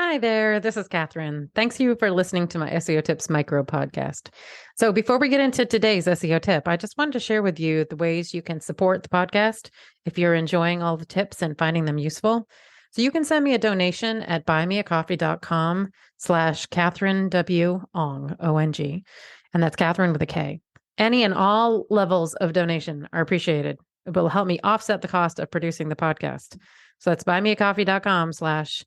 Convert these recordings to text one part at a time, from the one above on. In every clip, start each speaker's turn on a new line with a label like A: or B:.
A: Hi there, this is Catherine. Thanks you for listening to my SEO Tips micro podcast. So, before we get into today's SEO tip, I just wanted to share with you the ways you can support the podcast if you're enjoying all the tips and finding them useful. So, you can send me a donation at buymeacoffee.com/Catherine W. Ong, O-N-G, and that's Catherine with a K. Any and all levels of donation are appreciated. It will help me offset the cost of producing the podcast. So, that's buymeacoffee.com/Katherinewong.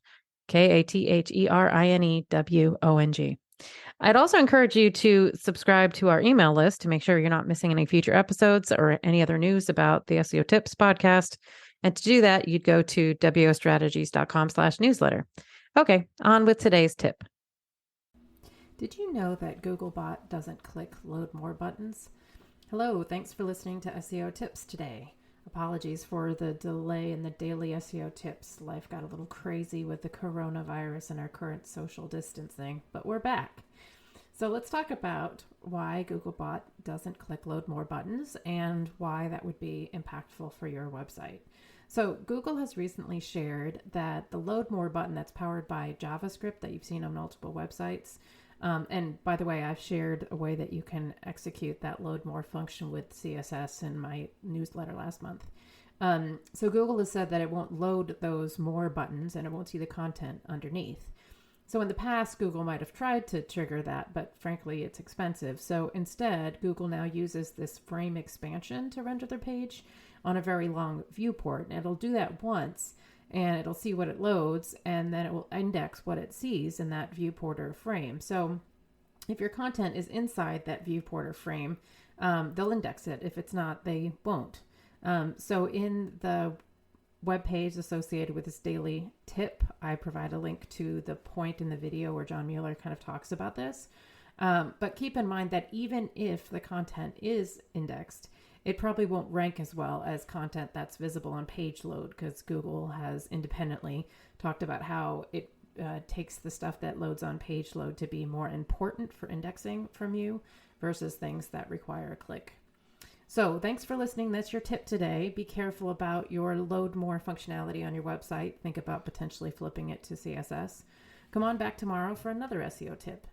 A: I'd also encourage you to subscribe to our email list to make sure you're not missing any future episodes or any other news about the SEO Tips podcast. And to do that, you'd go to wostrategies.com/newsletter. Okay, on with today's tip.
B: Did you know that Googlebot doesn't click load more buttons? Hello, thanks for listening to SEO Tips today. Apologies for the delay in the daily SEO tips. Life got a little crazy with the coronavirus and our current social distancing, but we're back. So let's talk about why Googlebot doesn't click load more buttons and why that would be impactful for your website. So Google has recently shared that the load more button that's powered by JavaScript that you've seen on multiple websites. And by the way, I've shared a way that you can execute that load more function with CSS in my newsletter last month. So Google has said that it won't load those more buttons and it won't see the content underneath. So in the past, Google might have tried to trigger that, but frankly, it's expensive. So instead, Google now uses this frame expansion to render their page on a very long viewport. And it'll do that once, and it'll see what it loads, and then it will index what it sees in that viewport or frame. So if your content is inside that viewport or frame, they'll index it. If it's not, they won't. So in the web page associated with this daily tip, I provide a link to the point in the video where John Mueller kind of talks about this. But keep in mind that even if the content is indexed, it probably won't rank as well as content that's visible on page load, because Google has independently talked about how it takes the stuff that loads on page load to be more important for indexing from you versus things that require a click. So thanks for listening. That's your tip today. Be careful about your load more functionality on your website. Think about potentially flipping it to CSS. Come on back tomorrow for another SEO tip.